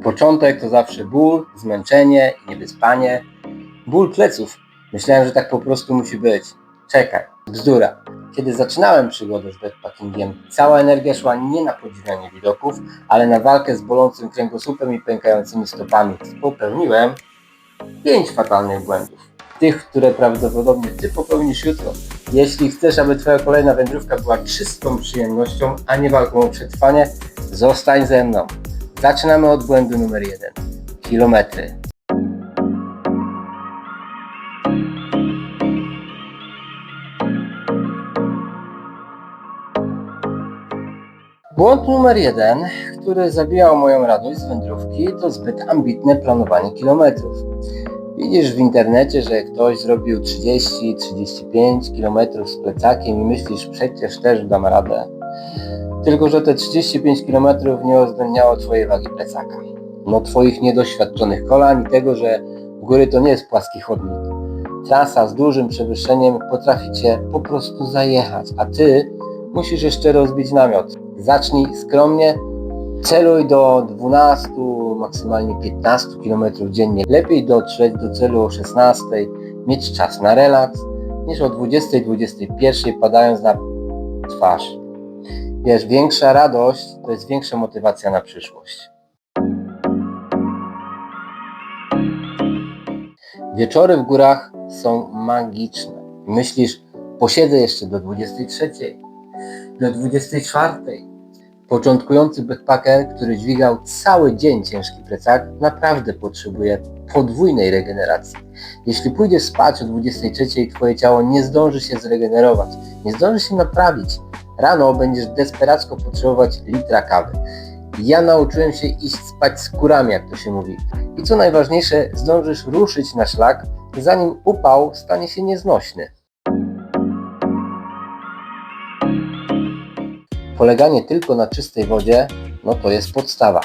Początek to zawsze ból, zmęczenie i niewyspanie. Ból pleców. Myślałem, że tak po prostu musi być. Czekaj, bzdura. Kiedy zaczynałem przygodę z backpackingiem, cała energia szła nie na podziwianie widoków, ale na walkę z bolącym kręgosłupem i pękającymi stopami. Popełniłem 5 fatalnych błędów. Tych, które prawdopodobnie Ty popełnisz jutro. Jeśli chcesz, aby Twoja kolejna wędrówka była czystą przyjemnością, a nie walką o przetrwanie, zostań ze mną. Zaczynamy od błędu numer 1. Kilometry. Błąd numer 1, który zabijał moją radość z wędrówki, to zbyt ambitne planowanie kilometrów. Widzisz w internecie, że ktoś zrobił 30-35 km z plecakiem i myślisz, przecież też dam radę. Tylko że te 35 km nie uwzględniało Twojej wagi plecaka. No Twoich niedoświadczonych kolan i tego, że góry to nie jest płaski chodnik. Trasa z dużym przewyższeniem potrafi Cię po prostu zajechać, a Ty musisz jeszcze rozbić namiot. Zacznij skromnie, celuj do 12, maksymalnie 15 km dziennie. Lepiej dotrzeć do celu o 16, mieć czas na relaks, niż o 20-21 padając na twarz. Wiesz, większa radość to jest większa motywacja na przyszłość. Wieczory w górach są magiczne. Myślisz, posiedzę jeszcze do 23, do 24. Początkujący backpacker, który dźwigał cały dzień ciężki plecak, naprawdę potrzebuje podwójnej regeneracji. Jeśli pójdziesz spać o 23, Twoje ciało nie zdąży się zregenerować, nie zdąży się naprawić. Rano będziesz desperacko potrzebować litra kawy. Ja nauczyłem się iść spać z kurami, jak to się mówi. I co najważniejsze, zdążysz ruszyć na szlak, zanim upał stanie się nieznośny. Poleganie tylko na czystej wodzie, no to jest podstawa.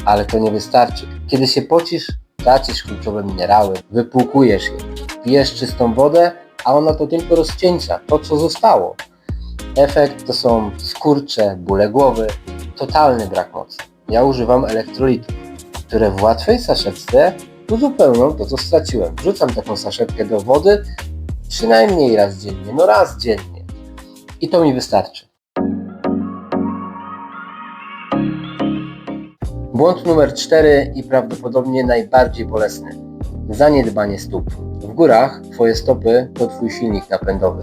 Ale to nie wystarczy. Kiedy się pocisz, tracisz kluczowe minerały, wypłukujesz je. Pijesz czystą wodę, a ona to tylko rozcieńcza to, co zostało. Efekt to są skurcze, bóle głowy, totalny brak mocy. Ja używam elektrolitów, które w łatwej saszetce uzupełnią to, co straciłem. Wrzucam taką saszetkę do wody przynajmniej raz dziennie, raz dziennie. I to mi wystarczy. Błąd numer 4 i prawdopodobnie najbardziej bolesny. Zaniedbanie stóp. W górach Twoje stopy to Twój silnik napędowy.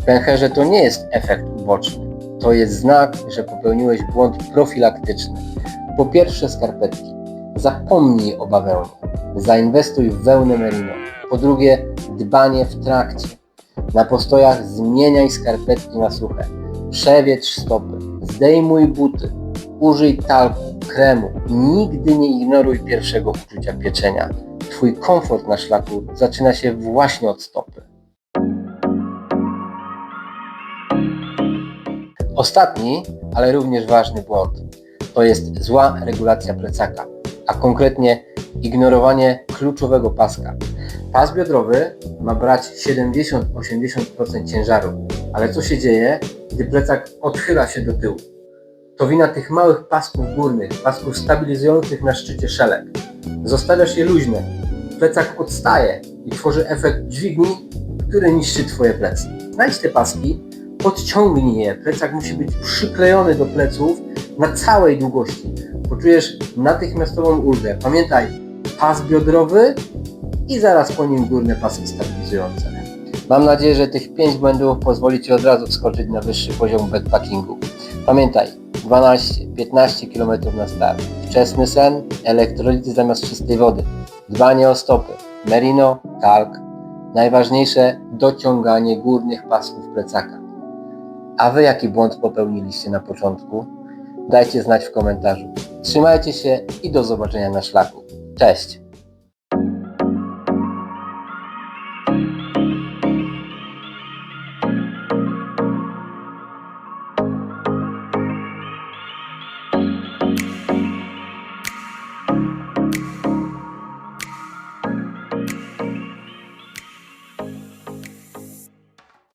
Pęcherze to nie jest efekt uboczny. To jest znak, że popełniłeś błąd profilaktyczny. Po pierwsze skarpetki. Zapomnij o bawełnie. Zainwestuj w wełnę merino. Po drugie dbanie w trakcie. Na postojach zmieniaj skarpetki na suche. Przewietrz stopy. Zdejmuj buty. Użyj talku, kremu. Nigdy nie ignoruj pierwszego uczucia pieczenia. Twój komfort na szlaku zaczyna się właśnie od stopy. Ostatni, ale również ważny błąd to jest zła regulacja plecaka, a konkretnie ignorowanie kluczowego paska. Pas biodrowy ma brać 70-80% ciężaru, ale co się dzieje, gdy plecak odchyla się do tyłu? To wina tych małych pasków górnych, pasków stabilizujących na szczycie szelek. Zostawiasz je luźne, plecak odstaje i tworzy efekt dźwigni, który niszczy Twoje plecy. Znajdź te paski, podciągnij je, plecak musi być przyklejony do pleców na całej długości. Poczujesz natychmiastową ulgę. Pamiętaj, pas biodrowy i zaraz po nim górne paski stabilizujące. Mam nadzieję, że tych 5 błędów pozwoli Ci od razu wskoczyć na wyższy poziom backpackingu. Pamiętaj, 12-15 km na start, wczesny sen, elektrolity zamiast czystej wody, dbanie o stopy, merino, talk, najważniejsze dociąganie górnych pasków plecaka. A Wy jaki błąd popełniliście na początku? Dajcie znać w komentarzu. Trzymajcie się i do zobaczenia na szlaku. Cześć!